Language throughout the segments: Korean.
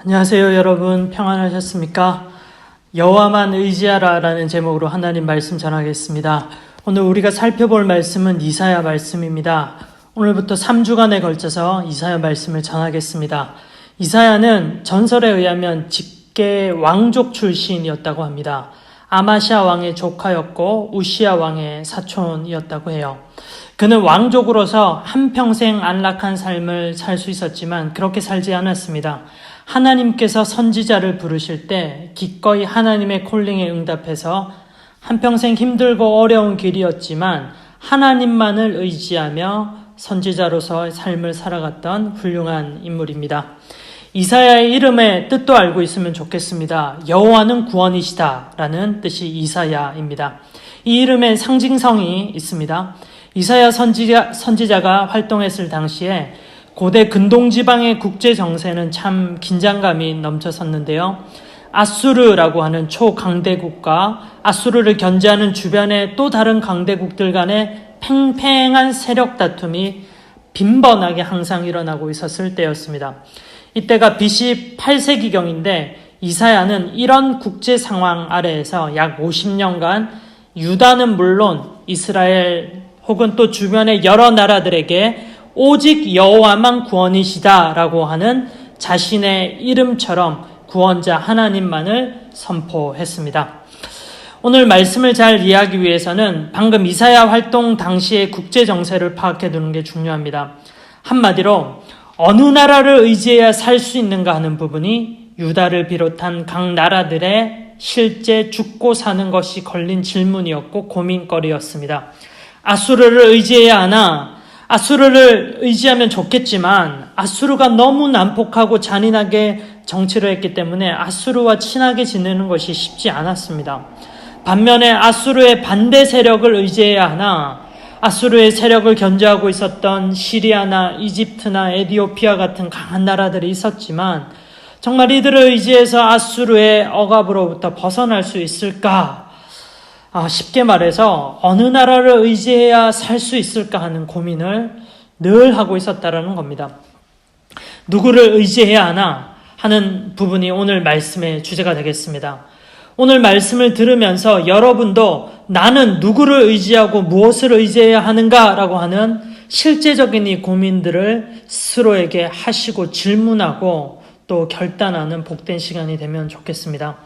안녕하세요, 여러분. 평안하셨습니까? 여호와만 의지하라라는 제목으로 하나님 말씀 전하겠습니다. 오늘 우리가 살펴볼 말씀은 이사야 말씀입니다. 오늘부터 3주간에 걸쳐서 이사야 말씀을 전하겠습니다. 이사야는 전설에 의하면 직계 왕족 출신이었다고 합니다. 아마시아 왕의 조카였고 우시아 왕의 사촌이었다고 해요. 그는 왕족으로서 한평생 안락한 삶을 살 수 있었지만 그렇게 살지 않았습니다. 하나님께서 선지자를 부르실 때 기꺼이 하나님의 콜링에 응답해서 한평생 힘들고 어려운 길이었지만 하나님만을 의지하며 선지자로서의 삶을 살아갔던 훌륭한 인물입니다. 이사야의 이름의 뜻도 알고 있으면 좋겠습니다. 여호와는 구원이시다 라는 뜻이 이사야입니다. 이 이름엔 상징성이 있습니다. 이사야 선지자가 활동했을 당시에 고대 근동지방의 국제 정세는 참 긴장감이 넘쳐섰는데요. 아수르라고 하는 초강대국과 아수르를 견제하는 주변의 또 다른 강대국들 간의 팽팽한 세력 다툼이 빈번하게 항상 일어나고 있었을 때였습니다. 이때가 BC 8세기경인데 이사야는 이런 국제 상황 아래에서 약 50년간 유다는 물론 이스라엘 혹은 또 주변의 여러 나라들에게 오직 여호와만 구원이시다라고 하는 자신의 이름처럼 구원자 하나님만을 선포했습니다. 오늘 말씀을 잘 이해하기 위해서는 방금 이사야 활동 당시의 국제 정세를 파악해 두는 게 중요합니다. 한마디로 어느 나라를 의지해야 살 수 있는가 하는 부분이 유다를 비롯한 각 나라들의 실제 죽고 사는 것이 걸린 질문이었고 고민거리였습니다. 아수르를 의지해야 하나? 아수르를 의지하면 좋겠지만 아수르가 너무 난폭하고 잔인하게 정치를 했기 때문에 아수르와 친하게 지내는 것이 쉽지 않았습니다. 반면에 아수르의 반대 세력을 의지해야 하나? 아수르의 세력을 견제하고 있었던 시리아나 이집트나 에디오피아 같은 강한 나라들이 있었지만 정말 이들을 의지해서 아수르의 억압으로부터 벗어날 수 있을까? 쉽게 말해서 어느 나라를 의지해야 살 수 있을까 하는 고민을 늘 하고 있었다라는 겁니다. 누구를 의지해야 하나 하는 부분이 오늘 말씀의 주제가 되겠습니다. 오늘 말씀을 들으면서 여러분도 나는 누구를 의지하고 무엇을 의지해야 하는가라고 하는 실제적인 이 고민들을 스스로에게 하시고 질문하고 또 결단하는 복된 시간이 되면 좋겠습니다.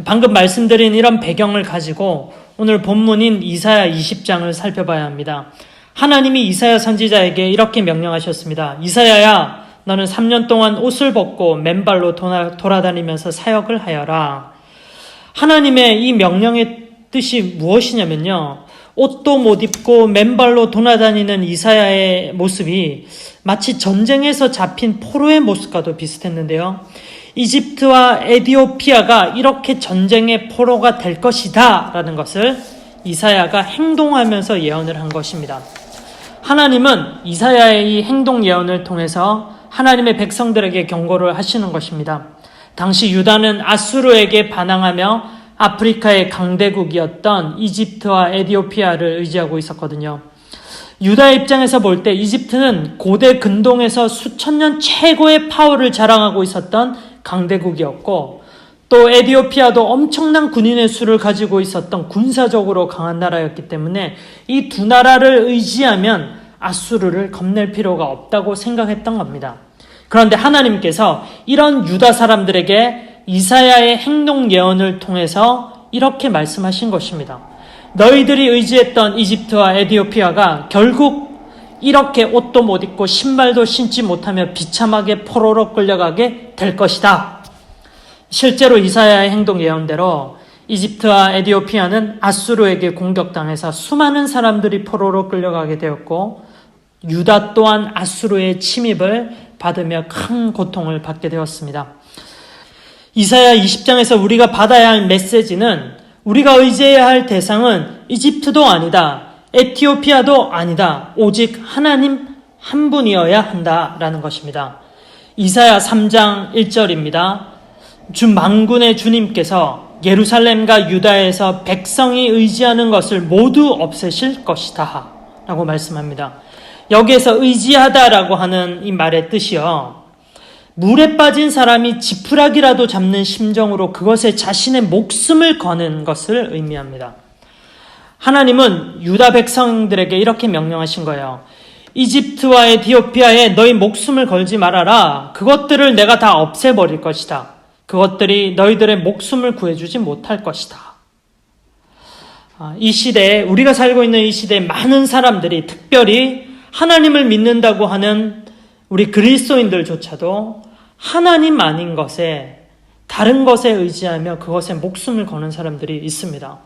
방금 말씀드린 이런 배경을 가지고 오늘 본문인 이사야 20장을 살펴봐야 합니다. 하나님이 이사야 선지자에게 이렇게 명령하셨습니다. 이사야야, 너는 3년 동안 옷을 벗고 맨발로 돌아다니면서 사역을 하여라. 하나님의 이 명령의 뜻이 무엇이냐면요. 옷도 못 입고 맨발로 돌아다니는 이사야의 모습이 마치 전쟁에서 잡힌 포로의 모습과도 비슷했는데요. 이집트와 에디오피아가 이렇게 전쟁의 포로가 될 것이다 라는 것을 이사야가 행동하면서 예언을 한 것입니다. 하나님은 이사야의 이 행동 예언을 통해서 하나님의 백성들에게 경고를 하시는 것입니다. 당시 유다는 아수르에게 반항하며 아프리카의 강대국이었던 이집트와 에디오피아를 의지하고 있었거든요. 유다의 입장에서 볼 때 이집트는 고대 근동에서 수천 년 최고의 파워를 자랑하고 있었던 강대국이었고 또 에디오피아도 엄청난 군인의 수를 가지고 있었던 군사적으로 강한 나라였기 때문에 이 두 나라를 의지하면 아수르를 겁낼 필요가 없다고 생각했던 겁니다. 그런데 하나님께서 이런 유다 사람들에게 이사야의 행동 예언을 통해서 이렇게 말씀하신 것입니다. 너희들이 의지했던 이집트와 에디오피아가 결국 이렇게 옷도 못 입고 신발도 신지 못하며 비참하게 포로로 끌려가게 될 것이다. 실제로 이사야의 행동 예언대로 이집트와 에디오피아는 아수르에게 공격당해서 수많은 사람들이 포로로 끌려가게 되었고 유다 또한 아수르의 침입을 받으며 큰 고통을 받게 되었습니다. 이사야 20장에서 우리가 받아야 할 메시지는 우리가 의지해야 할 대상은 이집트도 아니다. 에티오피아도 아니다. 오직 하나님 한 분이어야 한다라는 것입니다. 이사야 3장 1절입니다. 주 만군의 주님께서 예루살렘과 유다에서 백성이 의지하는 것을 모두 없애실 것이다 라고 말씀합니다. 여기에서 의지하다라고 하는 이 말의 뜻이요. 물에 빠진 사람이 지푸라기라도 잡는 심정으로 그것에 자신의 목숨을 거는 것을 의미합니다. 하나님은 유다 백성들에게 이렇게 명령하신 거예요. 이집트와 에티오피아에 너희 목숨을 걸지 말아라. 그것들을 내가 다 없애버릴 것이다. 그것들이 너희들의 목숨을 구해주지 못할 것이다. 이 시대에, 우리가 살고 있는 이 시대에 많은 사람들이, 특별히 하나님을 믿는다고 하는 우리 그리스도인들조차도 하나님 아닌 것에, 다른 것에 의지하며 그것에 목숨을 거는 사람들이 있습니다.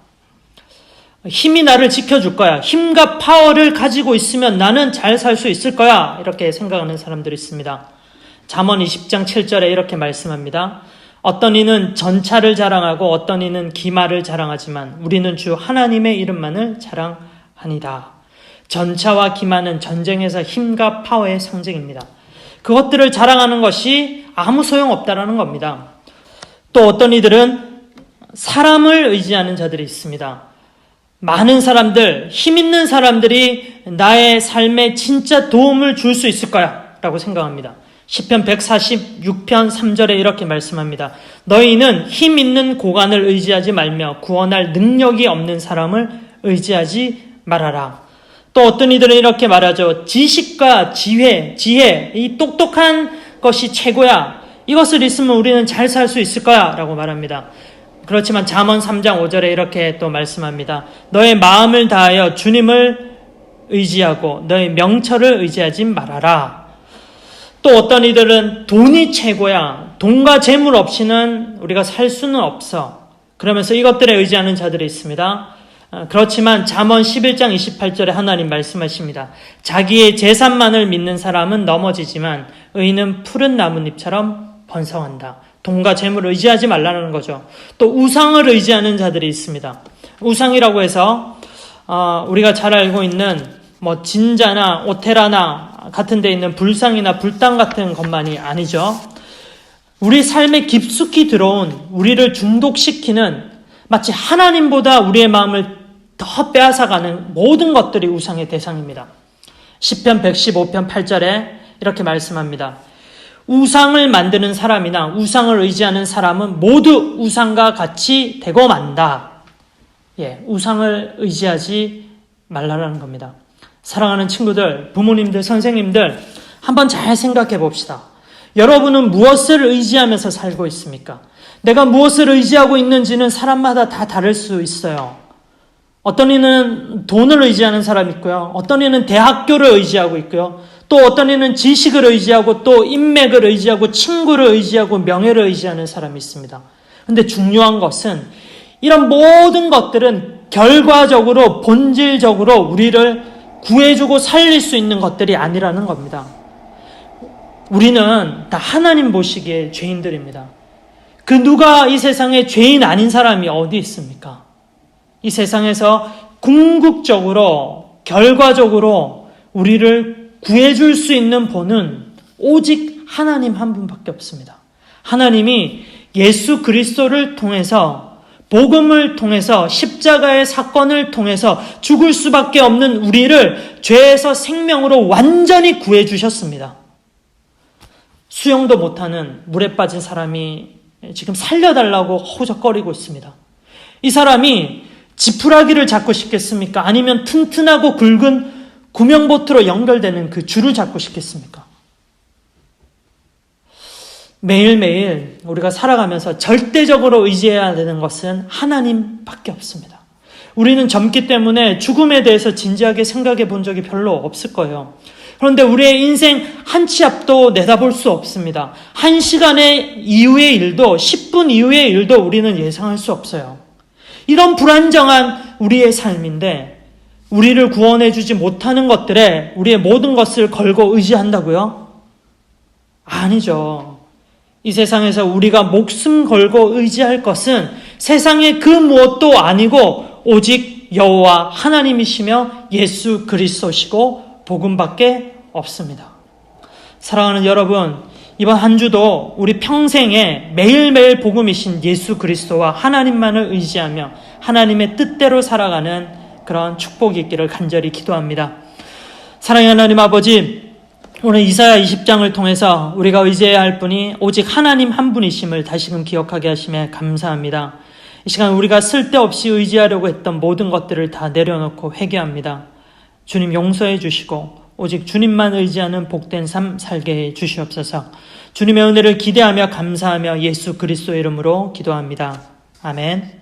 힘이 나를 지켜줄 거야. 힘과 파워를 가지고 있으면 나는 잘 살 수 있을 거야. 이렇게 생각하는 사람들이 있습니다. 잠언 20장 7절에 이렇게 말씀합니다. 어떤 이는 전차를 자랑하고 어떤 이는 기마를 자랑하지만 우리는 주 하나님의 이름만을 자랑하니라. 전차와 기마는 전쟁에서 힘과 파워의 상징입니다. 그것들을 자랑하는 것이 아무 소용없다라는 겁니다. 또 어떤 이들은 사람을 의지하는 자들이 있습니다. 많은 사람들, 힘 있는 사람들이 나의 삶에 진짜 도움을 줄 수 있을 거야 라고 생각합니다. 시편 146편 3절에 이렇게 말씀합니다. 너희는 힘 있는 고관을 의지하지 말며 구원할 능력이 없는 사람을 의지하지 말아라. 또 어떤 이들은 이렇게 말하죠. 지식과 지혜, 이 똑똑한 것이 최고야. 이것을 있으면 우리는 잘 살 수 있을 거야 라고 말합니다. 그렇지만 잠언 3장 5절에 이렇게 또 말씀합니다. 너의 마음을 다하여 주님을 의지하고 너의 명철을 의지하지 말아라. 또 어떤 이들은 돈이 최고야. 돈과 재물 없이는 우리가 살 수는 없어. 그러면서 이것들에 의지하는 자들이 있습니다. 그렇지만 잠언 11장 28절에 하나님 말씀하십니다. 자기의 재산만을 믿는 사람은 넘어지지만 의인은 푸른 나뭇잎처럼 번성한다. 돈과 재물을 의지하지 말라는 거죠. 또 우상을 의지하는 자들이 있습니다. 우상이라고 해서 우리가 잘 알고 있는 진자나 오테라나 같은 데 있는 불상이나 불당 같은 것만이 아니죠. 우리 삶에 깊숙이 들어온, 우리를 중독시키는, 마치 하나님보다 우리의 마음을 더 빼앗아가는 모든 것들이 우상의 대상입니다. 시편 115편 8절에 이렇게 말씀합니다. 우상을 만드는 사람이나 우상을 의지하는 사람은 모두 우상과 같이 되고 만다. 우상을 의지하지 말라는 겁니다. 사랑하는 친구들, 부모님들, 선생님들, 한번 잘 생각해 봅시다. 여러분은 무엇을 의지하면서 살고 있습니까? 내가 무엇을 의지하고 있는지는 사람마다 다 다를 수 있어요. 어떤 이는 돈을 의지하는 사람이 있고요. 어떤 이는 대학교를 의지하고 있고요. 또 어떤 이는 지식을 의지하고 또 인맥을 의지하고 친구를 의지하고 명예를 의지하는 사람이 있습니다. 그런데 중요한 것은 이런 모든 것들은 결과적으로 본질적으로 우리를 구해주고 살릴 수 있는 것들이 아니라는 겁니다. 우리는 다 하나님 보시기에 죄인들입니다. 그 누가 이 세상에 죄인 아닌 사람이 어디 있습니까? 이 세상에서 궁극적으로 결과적으로 우리를 구해줄 수 있는 분은 오직 하나님 한 분밖에 없습니다. 하나님이 예수 그리스도를 통해서, 복음을 통해서, 십자가의 사건을 통해서 죽을 수밖에 없는 우리를 죄에서 생명으로 완전히 구해주셨습니다. 수영도 못하는 물에 빠진 사람이 지금 살려달라고 허우적거리고 있습니다. 이 사람이 지푸라기를 잡고 싶겠습니까? 아니면 튼튼하고 굵은 구명보트로 연결되는 그 줄을 잡고 싶겠습니까? 매일매일 우리가 살아가면서 절대적으로 의지해야 되는 것은 하나님밖에 없습니다. 우리는 젊기 때문에 죽음에 대해서 진지하게 생각해 본 적이 별로 없을 거예요. 그런데 우리의 인생 한 치 앞도 내다볼 수 없습니다. 1시간의 이후의 일도 10분 이후의 일도 우리는 예상할 수 없어요. 이런 불안정한 우리의 삶인데 우리를 구원해 주지 못하는 것들에 우리의 모든 것을 걸고 의지한다고요? 아니죠. 이 세상에서 우리가 목숨 걸고 의지할 것은 세상의 그 무엇도 아니고 오직 여호와 하나님이시며 예수 그리스도시고 복음밖에 없습니다. 사랑하는 여러분, 이번 한 주도 우리 평생에 매일매일 복음이신 예수 그리스도와 하나님만을 의지하며 하나님의 뜻대로 살아가는 그런 축복이 있기를 간절히 기도합니다. 사랑의 하나님 아버지, 오늘 이사야 20장을 통해서 우리가 의지해야 할 분이 오직 하나님 한 분이심을 다시금 기억하게 하심에 감사합니다. 이 시간 우리가 쓸데없이 의지하려고 했던 모든 것들을 다 내려놓고 회개합니다. 주님 용서해 주시고 오직 주님만 의지하는 복된 삶 살게 해 주시옵소서. 주님의 은혜를 기대하며 감사하며 예수 그리스도의 이름으로 기도합니다. 아멘.